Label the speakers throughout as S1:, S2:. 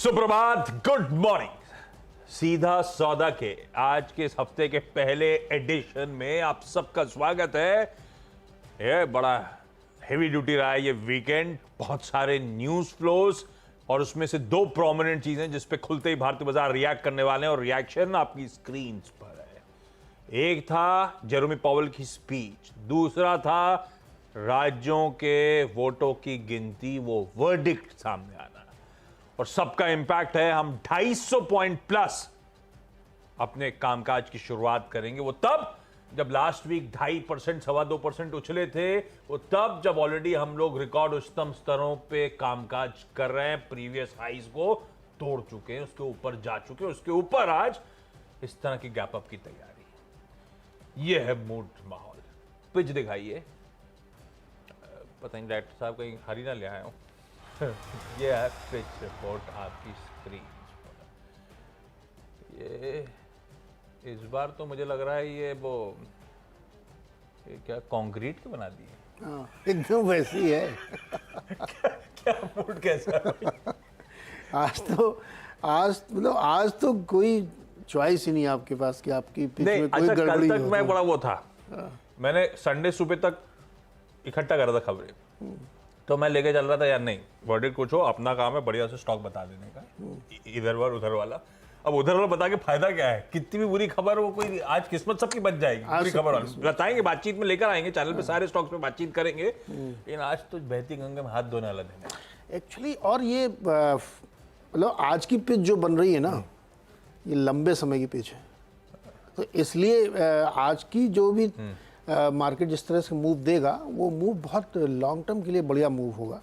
S1: सुप्रभात, good morning. सीधा सौदा के आज के इस हफ्ते के पहले एडिशन में आप सबका स्वागत है। ये बड़ा हेवी ड्यूटी रहा है ये वीकेंड, बहुत सारे न्यूज फ्लोज और उसमें से दो प्रोमिनेंट चीजें जिस पे खुलते ही भारतीय बाजार रिएक्ट करने वाले हैं और रिएक्शन आपकी स्क्रीन पर है। एक था जेरोमी पावेल की स्पीच, दूसरा था राज्यों के वोटों की गिनती, वो वर्डिक्ट सामने आना और सबका इंपैक्ट है। हम 250 पॉइंट प्लस अपने कामकाज की शुरुआत करेंगे। वो तब जब लास्ट वीक 2.5% 2.25% उछले थे, वो तब जब ऑलरेडी हम लोग रिकॉर्ड उच्चतम स्तरों पे कामकाज कर रहे हैं, प्रीवियस हाइज को तोड़ चुके हैं, उसके ऊपर जा चुके हैं, उसके ऊपर आज इस तरह की गैप अप की तैयारी। ये है मूड माहौल। पिच दिखाइए। पता नहीं डायरेक्टर साहब कहीं हरी ना ले आया हूं। ये है पिच रिपोर्ट आपकी स्क्रीन पर। ये इस बार तो मुझे लग रहा है ये क्या कंक्रीट के बना दिए?
S2: एकदम वैसी है।
S1: क्या मूड कैसा है?
S2: आज तो कोई चॉइस ही नहीं आपके पास कि आपकी पिच में कोई
S1: अच्छा,
S2: गड़बड़ी
S1: कल तक
S2: हो।
S1: मैं बड़ा वो था, मैंने संडे सुबह तक इकट्ठा करा था खबरें, तो मैं लेके चल रहा था यार नहीं, वर्डिक्ट कुछ हो, अपना काम है बढ़िया से स्टॉक बता देने का, इधर वाला उधर वाला। अब उधर वाला बता के फायदा क्या है? कितनी भी बुरी खबर हो, कोई आज किस्मत सबकी बच जाएगी। बुरी खबर बताएंगे, बातचीत में लेकर आएंगे, चैनल पे सारे स्टॉक्स पे बातचीत करेंगे, लेकिन आज तो बहती गंगा में हाथ धोने वाला दिन है
S2: एक्चुअली। और ये मतलब आज की पिच जो बन रही है ना, ये लंबे समय की पिच है, तो इसलिए आज की जो भी मार्केट जिस तरह से मूव देगा, वो मूव बहुत लॉन्ग टर्म के लिए बढ़िया मूव होगा।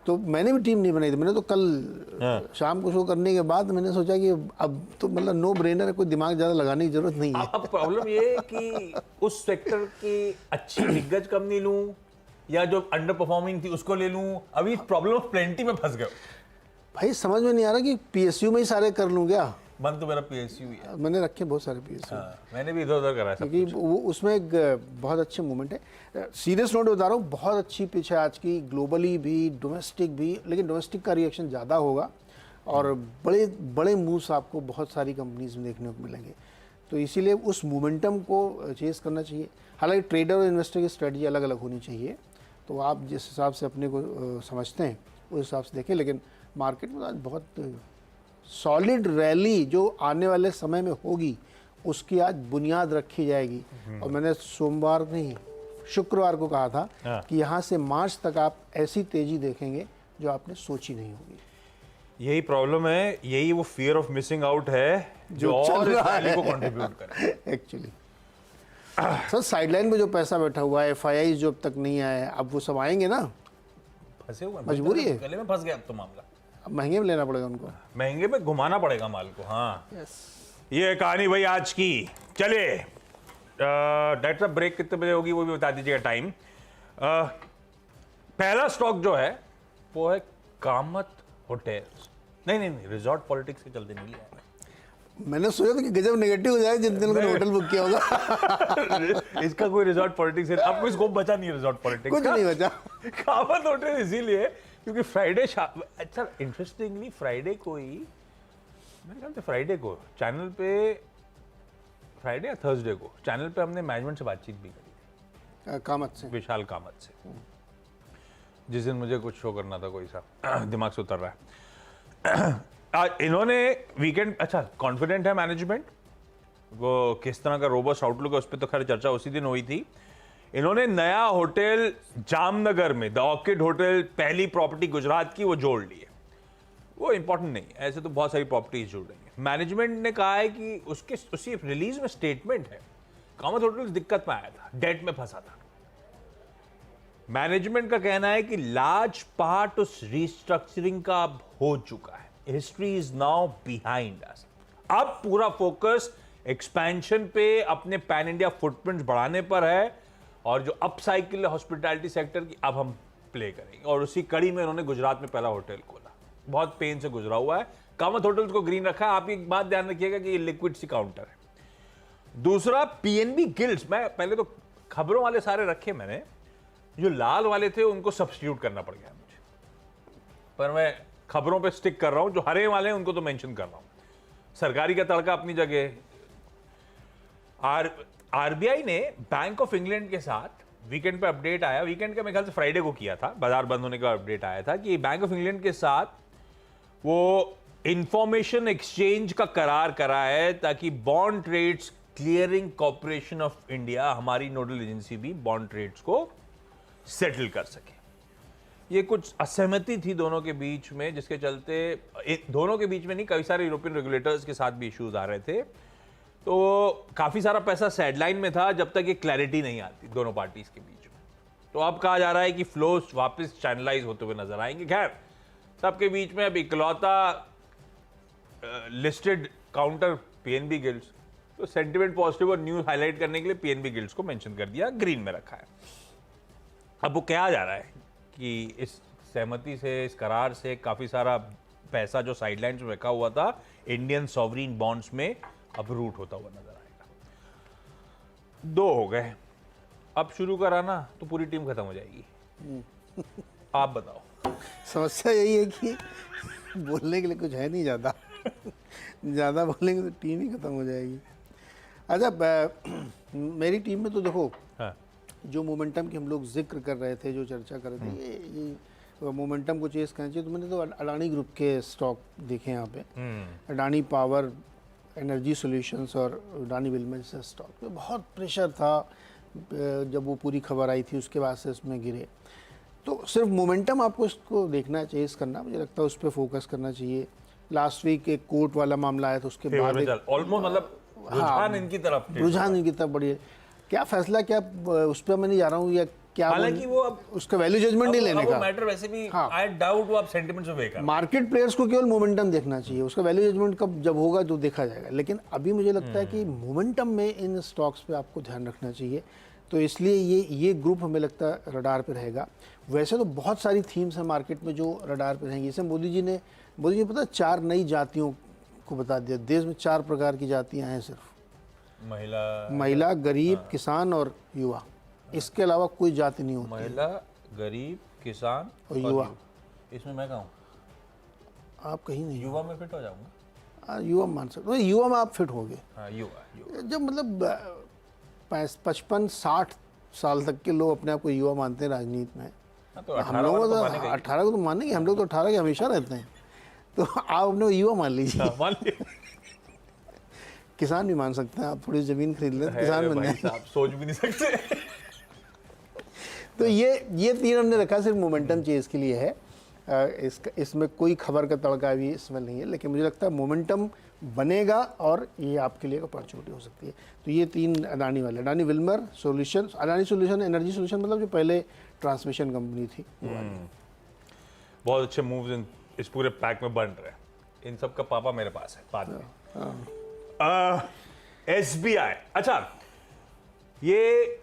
S2: तो मैंने भी टीम नहीं बनाई थी, मैंने तो कल शाम को शो करने के बाद मैंने सोचा कि अब तो मतलब नो ब्रेनर है, कोई दिमाग ज़्यादा लगाने की जरूरत नहीं है।
S1: अब प्रॉब्लम ये है कि उस सेक्टर की अच्छी दिग्गज कंपनी लूं या जो अंडर परफॉर्मिंग थी उसको ले लूं। अभी प्रॉब्लम ऑफ प्लेंटी में फंस गए
S2: भाई। समझ में नहीं आ रहा कि पीएसयू में ही सारे कर लूँ क्या।
S1: मन तो मेरा पीएसयू ही है।
S2: मैंने रखे बहुत सारे पीएसयू।
S1: मैंने भी इधर उधर करा है सब
S2: क्योंकि वो उसमें एक बहुत अच्छे मूवमेंट है। सीरियस नोट बता रहा हूँ, बहुत अच्छी पिच है आज की, ग्लोबली भी डोमेस्टिक भी, लेकिन डोमेस्टिक का रिएक्शन ज़्यादा होगा और बड़े बड़े मूव्स आपको बहुत सारी कंपनीज में देखने को मिलेंगे। तो इसीलिए उस मोमेंटम को चेस करना चाहिए। हालांकि ट्रेडर और इन्वेस्टर की स्ट्रेटजी अलग अलग होनी चाहिए, तो आप जिस हिसाब से अपने को समझते हैं उस हिसाब से देखें। लेकिन मार्केट में आज बहुत सॉलिड रैली जो आने वाले समय में होगी, उसकी आज बुनियाद रखी जाएगी। और मैंने सोमवार नहीं शुक्रवार को कहा था कि यहाँ से मार्च तक आप ऐसी तेजी देखेंगे जो आपने सोची नहीं होगी।
S1: यही प्रॉब्लम है, यही वो फियर ऑफ मिसिंग आउट है जो और इस रैली को कंट्रीब्यूट करे
S2: एक्चुअली। सर साइडलाइन में जो पैसा बैठा हुआ है, एफआईआई जो अब तक नहीं आए, अब वो सब आएंगे ना।
S1: फंसे हुए
S2: मजबूरी है,
S1: गले में फंस गया अब तो मामला।
S2: अब महंगे में लेना पड़ेगा उनको,
S1: महंगे में घुमाना पड़ेगा माल को। हाँ
S2: yes.
S1: ये कहानी भाई आज की। चले डायरेक्टर साहब, ब्रेक कितने बजे होगी वो भी बता दीजिएगा टाइम। पहला स्टॉक जो है वो है कामत होटल्स। नहीं, रिजॉर्ट पॉलिटिक्स के चलते नहीं लिया।
S2: मैंने सोचा था कि गजब नेगेटिव हो जाए जिन दिन मैंने होटल बुक किया होगा।
S1: इसका कोई रिजॉर्ट पॉलिटिक्स है, अब कोई स्कोप बचा नहीं है रिजॉर्ट पॉलिटिक्स
S2: कुछ नहीं बचा।
S1: कामत होटल इसीलिए क्योंकि फ्राइडे अच्छा इंटरेस्टिंगली फ्राइडे को ही, मेरे ख्याल से फ्राइडे को चैनल पे, फ्राइडे या थर्सडे को चैनल पे हमने मैनेजमेंट से बातचीत भी करी
S2: कामत से,
S1: विशाल कामत से, जिस दिन मुझे कुछ शो करना था कोई सा दिमाग से उतर रहा है। आज इन्होंने वीकेंड, अच्छा कॉन्फिडेंट है मैनेजमेंट, वो किस तरह का रोबस्ट आउटलुक है उस पर तो खैर चर्चा उसी दिन हुई थी। इन्होंने नया होटल जामनगर में, द ऑर्किड होटल, पहली प्रॉपर्टी गुजरात की, वो जोड़ ली है। वो इंपॉर्टेंट नहीं है, ऐसे तो बहुत सारी प्रॉपर्टीज जुड़ रही हैं। मैनेजमेंट ने कहा है कि उसी रिलीज में स्टेटमेंट है, कामत होटल दिक्कत में आया था, डेट में फंसा था। मैनेजमेंट का कहना है कि लार्ज पार्ट उस रिस्ट्रक्चरिंग का अब हो चुका है, history is now behind us. अब पूरा फोकस एक्सपेंशन पे, अपने पैन इंडिया फुटप्रिंट बढ़ाने पर है और जो अपसाइकिल हॉस्पिटैलिटी सेक्टर की अब हम प्ले करेंगे। और उसी कड़ी में उन्होंने गुजरात में पहला होटल खोला, बहुत पेन से गुजरा हुआ है। कामत होटल्स को ग्रीन रखा है। आप एक बात ध्यान रखिएगा कि ये लिक्विड सी काउंटर है। दूसरा पीएनबी गिल्ड्स, मैं पहले तो खबरों वाले सारे रखे मैंने, जो लाल वाले थे उनको सब्स्टिट्यूट करना पड़ गया मुझे, पर मैं खबरों पे स्टिक कर रहा हूं, जो हरे वाले हैं उनको तो मेंशन कर रहा हूं। सरकारी का तड़का अपनी जगह। आरबीआई ने बैंक ऑफ इंग्लैंड के साथ वीकेंड पे अपडेट आया, वीकेंड का मेरे ख्याल से फ्राइडे को किया था, बाजार बंद होने का अपडेट आया था कि बैंक ऑफ इंग्लैंड के साथ वो इंफॉर्मेशन एक्सचेंज का करार करा है ताकि bond trades clearing corporation of India, हमारी नोडल एजेंसी, भी बॉन्ड ट्रेड्स को सेटल कर सके। ये कुछ असहमति थी दोनों के बीच में, जिसके चलते दोनों के बीच में नहीं, कई सारे यूरोपियन रेगुलेटर्स के साथ भी इश्यूज आ रहे थे। तो काफी सारा पैसा साइडलाइन में था जब तक ये क्लैरिटी नहीं आती दोनों पार्टीज के बीच में। तो अब कहा जा रहा है कि फ्लोस वापस चैनलाइज होते हुए नजर आएंगे। खैर, सबके बीच में अब इकलौता लिस्टेड काउंटर पीएनबी गिल्ड्स, तो सेंटिमेंट पॉजिटिव और न्यूज हाईलाइट करने के लिए पीएनबी गिल्ड्स को मेंशन कर दिया, ग्रीन में रखा है। अब वो कहा जा रहा है कि इस सहमति से, इस करार से काफी सारा पैसा जो साइडलाइंस में रखा हुआ था इंडियन सॉवरीन बॉन्ड्स में, अब रूट होता हुआ नजर आएगा। 2 हो गए, अब शुरू कराना तो पूरी टीम खत्म हो जाएगी। आप बताओ।
S2: समस्या यही है कि बोलने के लिए कुछ है नहीं ज़्यादा। ज़्यादा बोलेंगे तो टीम ही खत्म हो जाएगी। अच्छा, मेरी टीम में तो देखो,
S1: हाँ।
S2: जो मोमेंटम की हम लोग जिक्र कर रहे थे, जो चर्चा कर रहे थे, ये मोमेंटम को चेस करना चाहिए। तो मैंने तो अडानी ग्रुप के स्टॉक देखे यहाँ पे, अडानी पावर, एनर्जी सॉल्यूशंस और अडानी विलमर से स्टॉक पे बहुत प्रेशर था जब वो पूरी खबर आई थी, उसके बाद से इसमें गिरे। तो सिर्फ मोमेंटम आपको इसको देखना चाहिए, इस करना, मुझे लगता है उस पर फोकस करना चाहिए। लास्ट वीक एक कोर्ट वाला मामला आया था, उसके बाद
S1: ऑलमोस्ट मतलब रुझान इनकी तरफ,
S2: रुझान इनकी तरफ बढ़ी है। क्या फैसला, क्या उस पर मैं नहीं जा रहा हूँ, या क्या,
S1: हालांकि वो अब
S2: उसका वैल्यू जजमेंट नहीं लेने का
S1: मैटर वैसे भी, आई डाउट वो आप सेंटिमेंट से वेकर।
S2: मार्केट प्लेयर्स को केवल मोमेंटम देखना चाहिए, उसका वैल्यू जजमेंट कब जब होगा तो देखा जाएगा। लेकिन अभी मुझे लगता है कि मोमेंटम में इन स्टॉक्स पे आपको ध्यान रखना चाहिए। तो इसलिए ये ग्रुप हमें लगता है रडार पे रहेगा। वैसे तो बहुत सारी थीम्स हैं मार्केट में जो रडार पे रहेंगी। जैसे मोदी जी पता है 4 नई जातियों को बता दिया, देश में 4 प्रकार की जातियाँ हैं, सिर्फ महिला, गरीब, किसान और युवा। इसके अलावा कोई जाति नहीं होती।
S1: महिला, गरीब, किसान
S2: और युवा।
S1: इसमें मैं कहूँ
S2: आप कहीं नहीं,
S1: युवा में फिट हो जाऊंगा।
S2: युवा मान सकते हो, युवा में आप फिट होगे।
S1: हाँ, युवा।
S2: जब मतलब 55-60 साल तक के लोग अपने आप को युवा मानते हैं राजनीति में।
S1: तो
S2: हम लोग तो 18 को तो मानेंगे, हम लोग तो 18 के हमेशा रहते हैं। तो आप अपने युवा मान लीजिए। किसान भी मान सकते हैं, आप थोड़ी जमीन खरीद लें, किसान बन जाए।
S1: आप सोच भी नहीं सकते।
S2: तो ये 3 हमने रखा, सिर्फ मोमेंटम चेज के लिए है। इसमें कोई खबर का तड़का भी इसमें नहीं है, लेकिन मुझे लगता है मोमेंटम बनेगा और ये आपके लिए एक अपॉर्चुनिटी हो सकती है। तो ये 3 अडानी वाले, Adani Wilmer solution, Adani solution energy solution, मतलब जो पहले ट्रांसमिशन कंपनी थी।
S1: बहुत अच्छे मूव्स इस पूरे पैक में बन रहे हैं। इन सब का पापा मेरे पास है बाद में। SBI, अच्छा, ये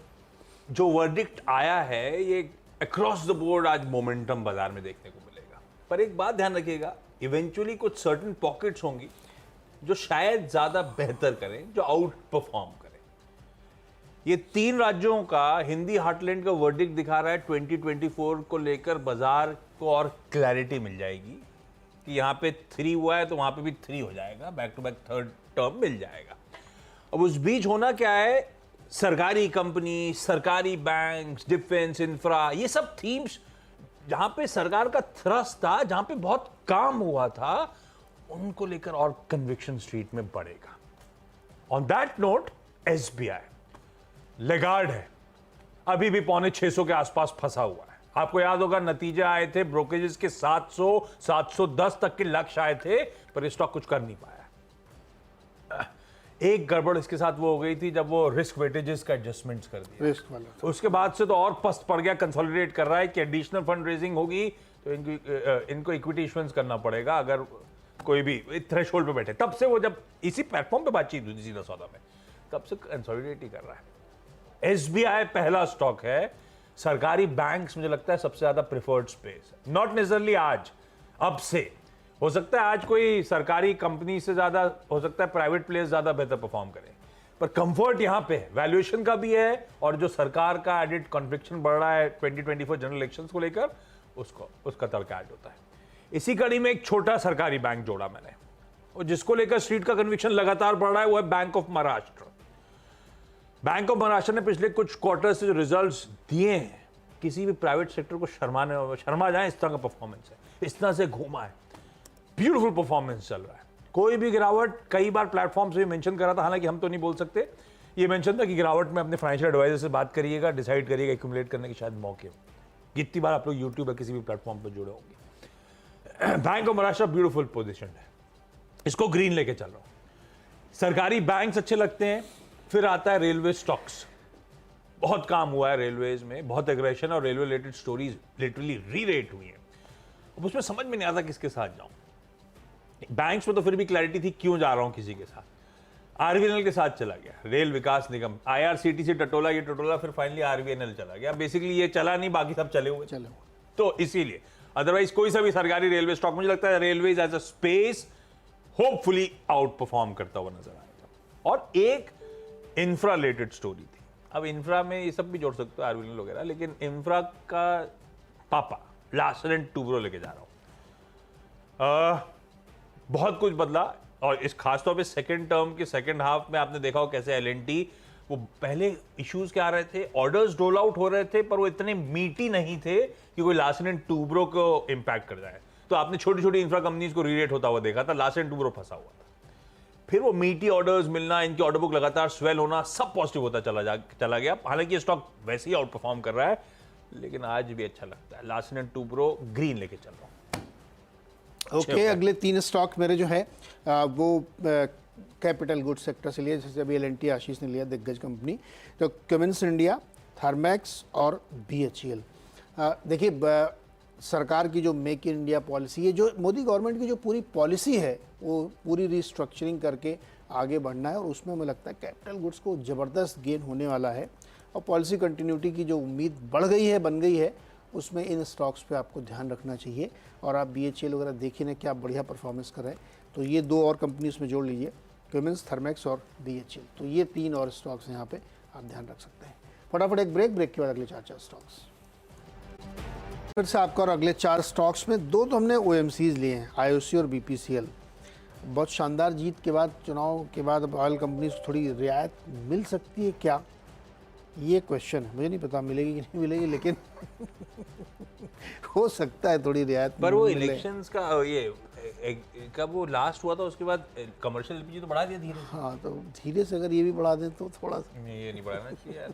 S1: जो वर्डिक्ट आया है, ये अक्रॉस द बोर्ड आज मोमेंटम बाजार में देखने को मिलेगा। पर एक बात ध्यान रखिएगा, इवेंचुअली कुछ सर्टेन पॉकेट्स होंगी जो शायद ज्यादा बेहतर करें, जो आउट परफॉर्म करें। ये 3 राज्यों का हिंदी हार्टलैंड का वर्डिक्ट दिखा रहा है 2024 को लेकर बाजार को और क्लैरिटी मिल जाएगी कि यहाँ पे 3 हुआ है तो वहां पे भी 3 हो जाएगा, back to back 3rd term मिल जाएगा। अब उस बीच होना क्या है, सरकारी कंपनी, सरकारी बैंक, डिफेंस, इंफ्रा, ये सब थीम्स जहां पे सरकार का थ्रस्ट था, जहां पे बहुत काम हुआ था, उनको लेकर और कन्विक्शन स्ट्रीट में बढ़ेगा। On that note, SBI Lagarde है, अभी भी 650 के आसपास फंसा हुआ है। आपको याद होगा नतीजे आए थे, ब्रोकरेजेस के 700, 710 तक के लक्ष्य आए थे, पर ये स्टॉक कुछ कर नहीं पाया। एक गड़बड़ इसके साथ वो हो गई थी जब वो रिस्क वेटेजेस का एडजस्टमेंट्स कर दिया,
S2: रिस्क वाला।
S1: उसके बाद से तो और पस्त पड़ गया, कंसोलिडेट कर रहा है कि एडिशनल फंड रेजिंग होगी तो इनको इक्विटी इश्यूएंस करना पड़ेगा अगर कोई भी थ्रेशोल्ड पे बैठे। तब से वो, जब इसी प्लेटफॉर्म पे बातचीत हुई थी सीधा सौदा में, तब से कंसोलिडेट ही कर रहा है। SBI पहला स्टॉक है। सरकारी बैंक्स मुझे लगता है सबसे ज्यादा प्रिफर्ड स्पेस, नॉट नेसेसरली आज, अब से हो सकता है आज कोई सरकारी कंपनी से ज्यादा हो सकता है प्राइवेट प्लेयर्स ज्यादा बेहतर परफॉर्म करें, पर कंफर्ट यहां पे वैल्यूएशन का भी है और जो सरकार का एडिट कन्विक्शन बढ़ रहा है 2024 जनरल इलेक्शंस को लेकर, उसका तड़का ऐड होता है। इसी कड़ी में एक छोटा सरकारी बैंक जोड़ा मैंने, और जिसको लेकर स्ट्रीट का कन्विक्शन लगातार बढ़ रहा है, वो है bank of Maharashtra. Bank of Maharashtra ने पिछले कुछ क्वार्टर से जो रिजल्ट्स दिए हैं, किसी भी प्राइवेट सेक्टर को शर्मा जाए इस तरह का परफॉर्मेंस है, इस तरह से घूमा है, ब्यूटीफुल परफॉर्मेंस चल रहा है। कोई भी गिरावट, कई बार प्लेटफॉर्म से मेंशन करा था, हालांकि हम तो नहीं बोल सकते, ये मेंशन था कि गिरावट में अपने फाइनेंशियल एडवाइजर से बात करिएगा, डिसाइड करिएगा, एक्यूमुलेट करने के शायद मौके हो। कितनी बार आप लोग यूट्यूब या किसी भी प्लेटफॉर्म पर जुड़े होंगे। Bank of Maharashtra beautiful position है, इसको ग्रीन लेके चल रहा हूं। सरकारी बैंक्स अच्छे लगते हैं, फिर आता है रेलवे स्टॉक्स। बहुत काम हुआ है रेलवेज में, बहुत एग्रेशन और रेलवे रिलेटेड स्टोरीज लिटरली री-रेट हुई हैं। अब उसमें समझ में नहीं आता किसके साथ जाऊं। बैंक्स में तो फिर भी क्लैरिटी थी क्यों जा रहा हूं किसी के साथ। आरवीएनएल के साथ चला गया, रेल विकास निगम, आईआरसीटीसी टटोला, ये टटोला, फिर फाइनली आरवीएनएल चला गया। बेसिकली ये चला नहीं, बाकी सब चले हुए। तो इसीलिए अदरवाइज कोई सा भी सरकारी रेलवे स्टॉक, मुझे लगता है railways as a space hopefully outperform करता हुआ नजर आएगा। और एक इंफ्रा रिलेटेड स्टोरी थी। अब इंफ्रा में ये सब भी जोड़ सकते हो, आरवीएनएल वगैरह, लेकिन इंफ्रा का पापा लार्सन एंड टूब्रो लेके जा रहा हूं। बहुत कुछ बदला, और इस खासतौर पे सेकंड टर्म के सेकंड हाफ में आपने देखा हो कैसे एलएनटी, वो पहले इश्यूज क्या आ रहे थे, ऑर्डर्स रोल आउट हो रहे थे, पर वो इतने मीटी नहीं थे कि कोई लार्सन एंड टूब्रो को इंपैक्ट कर जाए। तो आपने छोटी छोटी इंफ्रा कंपनीज को रीरेट होता हुआ देखा था, लार्सन एंड टूब्रो फंसा हुआ था। फिर वो मीटी ऑर्डर्स मिलना, इनकी ऑर्डर बुक लगातार स्वेल होना, सब पॉजिटिव होता चला गया। हालांकि ये स्टॉक वैसे ही आउट परफॉर्म कर रहा है, लेकिन आज भी अच्छा लगता है। लार्सन एंड टूब्रो ग्रीन लेके चल रहा हूं।
S2: ओके, अगले 3 स्टॉक मेरे जो है वो कैपिटल गुड सेक्टर से लिए, जैसे अभी एलएनटी आशीष ने लिया, दिग्गज कंपनी। तो क्यूमिंस इंडिया, थर्मैक्स और बीएचईएल। देखिए, सरकार की जो मेक इन इंडिया पॉलिसी है, जो मोदी गवर्नमेंट की जो पूरी पॉलिसी है, वो पूरी रिस्ट्रक्चरिंग करके आगे बढ़ना है, और उसमें मुझे लगता है कैपिटल गुड्स को ज़बरदस्त गेन होने वाला है। और पॉलिसी कंटिन्यूटी की जो उम्मीद बढ़ गई है, बन गई है, उसमें इन स्टॉक्स पे आपको ध्यान रखना चाहिए। और आप बीएचईएल वगैरह देखिए ना, क्या बढ़िया परफॉर्मेंस कर रहे हैं। तो ये 2 और कंपनी उसमें जोड़ लीजिए, क्यूमिंस, थर्मैक्स और बीएचईएल। तो ये 3 और स्टॉक्स यहाँ पे आप ध्यान रख सकते हैं। फटाफट एक ब्रेक के बाद अगले 4 स्टॉक्स फिर से आपका। और अगले 4 स्टॉक्स में 2 तो हमने ओएमसीज लिए हैं, आईओसी और बीपीसीएल। बहुत शानदार जीत के बाद, चुनाव के बाद अब ऑयल कंपनीज को थोड़ी रियायत मिल सकती है क्या, ये क्वेश्चन है। मुझे नहीं पता मिलेगी कि नहीं मिलेगी, लेकिन हो सकता है थोड़ी रियायत।
S1: पर वो इलेक्शंस का ये कब वो लास्ट हुआ था, उसके बाद कमर्शियल एलपीजी तो बढ़ा दिया धीरे।
S2: हाँ, तो धीरे से अगर ये भी बढ़ा दें तो थोड़ा
S1: ये नहीं बढ़ाना चाहिए यार।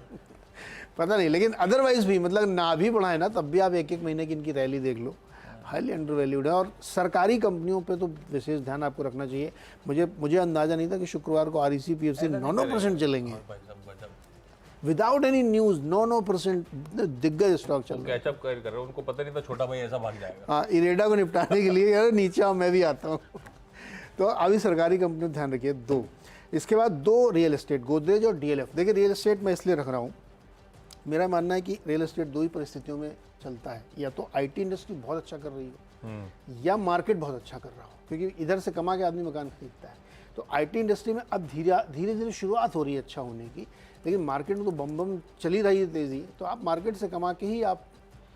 S2: पता नहीं, लेकिन अदरवाइज भी मतलब ना भी बढ़ाए ना, तब भी आप 1-1 महीने की इनकी रैली देख लो, हाईली अंडर वैल्यूड है। और सरकारी कंपनियों पे तो विशेष ध्यान आपको रखना चाहिए। मुझे अंदाजा नहीं था कि शुक्रवार को आरईसी पीएफसी 9% चलेंगे विदाउट एनी न्यूज। 9% दिग्गज स्टॉक चल रहा है।
S1: कैचअप कर रहे हैं, उनको पता नहीं था छोटा भाई ऐसा भाग जाएगा।
S2: हाँ, इरेडा को निपटाने के लिए यार नीचे आओ, मैं भी आता हूँ। तो अभी सरकारी कंपनी ध्यान रखिए 2। इसके बाद 2 रियल एस्टेट, गोदरेज और डीएलएफ। देखिए, रियल एस्टेट मैं इसलिए रख रहा हूँ, मेरा मानना है कि रियल एस्टेट 2 ही परिस्थितियों में चलता है, या तो आईटी इंडस्ट्री बहुत अच्छा कर रही हो, या मार्केट बहुत अच्छा कर रहा हो, क्योंकि इधर से कमा के आदमी मकान खरीदता है। तो आईटी इंडस्ट्री में अब धीरे धीरे शुरुआत हो रही है अच्छा होने की, लेकिन मार्केट में तो बम चली रही है तेज़ी। तो आप मार्केट से कमा के ही आप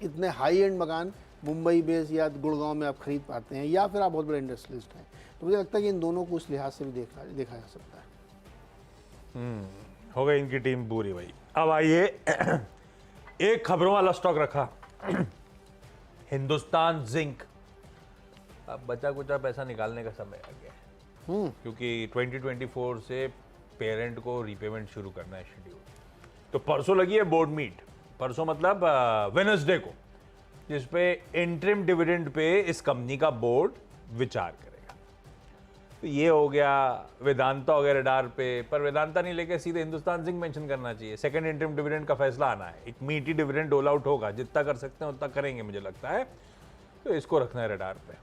S2: इतने हाई एंड मकान मुंबई बेस या गुड़गांव में आप खरीद पाते हैं, या फिर आप बहुत बड़े इंडस्ट्रियलिस्ट हैं। तो मुझे लगता है कि इन दोनों को उस लिहाज से भी देखा जा सकता है।
S1: हो गई इनकी टीम पूरी भाई। अब आइए एक खबरों वाला स्टॉक रखा, हिंदुस्तान जिंक। अब बचा कुचा पैसा निकालने का समय आ गया है, क्योंकि 2024 से पेरेंट को रीपेमेंट शुरू करना है शेड्यूल। तो परसों लगी है बोर्ड मीट, परसों मतलब वेडनेसडे को, जिसपे इंटरिम डिविडेंड पे इस कंपनी का बोर्ड विचार करेगा। तो ये हो गया, वेदांता हो गया रडार पे, पर वेदांता नहीं लेके सीधे हिंदुस्तान जिंक मेंशन करना चाहिए। सेकंड इंटरिम डिविडेंड का फैसला आना है, एक मीटी डिविडेंड डोल आउट होगा, जितना कर सकते हैं उतना करेंगे मुझे लगता है। तो इसको रखना है रडार पे।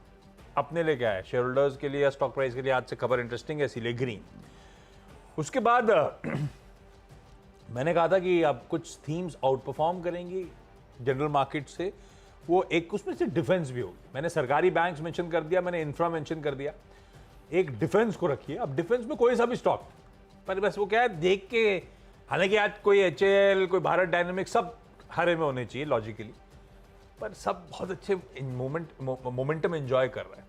S1: अपने लिए क्या है, शेयर होल्डर्स के लिए या स्टॉक प्राइस के लिए आज से खबर इंटरेस्टिंग है, इसीलिए ग्रीन। उसके बाद मैंने कहा था कि अब कुछ थीम्स आउट परफॉर्म करेंगी जनरल मार्केट से, वो एक उसमें से डिफेंस भी होगी। मैंने सरकारी बैंक्स मेंशन कर दिया, मैंने इंफ्रा मेंशन कर दिया, एक डिफेंस को रखिए। अब डिफेंस में कोई सा भी स्टॉक, पर बस वो क्या है देख के, हालांकि आज कोई एचएएल, कोई भारत डायनामिक्स, सब हरे में होने चाहिए लॉजिकली, पर सब बहुत अच्छे मोमेंटम एंजॉय कर रहे हैं।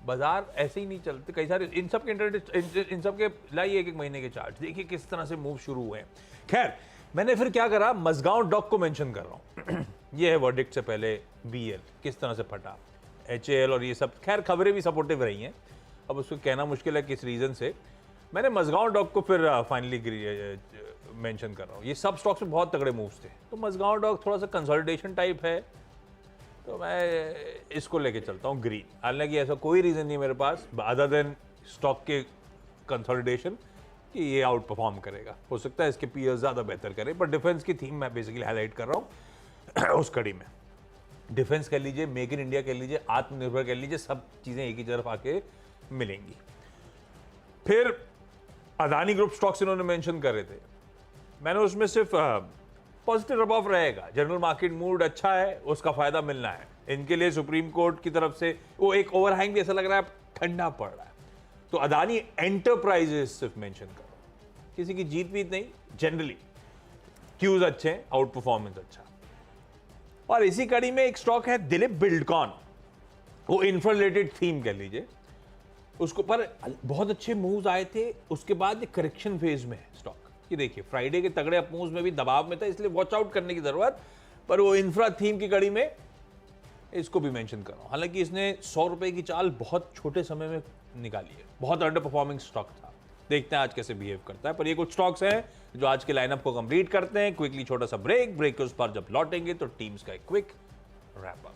S1: बाजार ऐसे ही नहीं चलते, कई सारे इन सब के लाइए 1-1 महीने के चार्ट, देखिए किस तरह से मूव शुरू हुए हैं। खैर, मैंने फिर क्या करा, मजगांव डॉक को मेंशन कर रहा हूँ। ये है वर्डिक्ट से पहले बीएल किस तरह से फटा, एचएएल और ये सब, खैर खबरें भी सपोर्टिव रही हैं, अब उसको कहना मुश्किल है किस रीज़न से। मैंने मजगांव डॉक को फिर फाइनली मेंशन कर रहा हूँ। ये सब स्टॉक्स में बहुत तगड़े मूव्स थे, तो मजगांव डॉक थोड़ा सा कंसोलिडेशन टाइप है, तो मैं इसको लेके चलता हूँ ग्रीन। हालांकि ऐसा कोई रीज़न नहीं मेरे पास अदर देन स्टॉक के कंसोलिडेशन कि ये आउट परफॉर्म करेगा। हो सकता है इसके पीयर्स ज़्यादा बेहतर करें, पर डिफेंस की थीम मैं बेसिकली हाईलाइट कर रहा हूँ उस कड़ी में। डिफेंस कह लीजिए, मेक इन इंडिया कह लीजिए, आत्मनिर्भर कह लीजिए, सब चीज़ें एक ही तरफ आके मिलेंगी। फिर अदानी ग्रुप स्टॉक्स इन्होंने मेंशन कर रहे थे, मैंने उसमें सिर्फ पॉजिटिव रब ऑफ रहेगा, जनरल मार्केट मूड अच्छा है, उसका फायदा मिलना है इनके लिए। सुप्रीम कोर्ट की तरफ से वो एक ओवरहैंग भी ऐसा लग रहा है ठंडा पड़ रहा है, तो अदानी एंटरप्राइजेस सिर्फ मेंशन करो, किसी की जीत वीत नहीं, जनरली क्यूज अच्छे हैं, आउट परफॉर्मेंस अच्छा। और इसी कड़ी में एक स्टॉक है दिलीप बिल्डकॉन, वो इंफ्रा रिलेटेड थीम कह लीजिए उसको, पर बहुत अच्छे मूव्स आए थे, उसके बाद करेक्शन फेज में है स्टॉक। ये देखिए फ्राइडे के तगड़े अप मूव्स में भी दबाव में था, इसलिए वॉच आउट करने की जरूरत, पर वो इंफ्रा थीम की कड़ी में इसको भी मेंशन कर रहा हूं। हालांकि इसने 100 रुपए की चाल बहुत छोटे समय में निकाली है, बहुत अंडर परफॉर्मिंग स्टॉक था, देखते हैं आज कैसे बिहेव करता है। पर ये कुछ स्टॉक्स हैं जो आज के लाइनअप को कंप्लीट करते हैं। क्विकली छोटा सा ब्रेक के उस पर जब लौटेंगे तो टीम्स का एक क्विक रैप अप।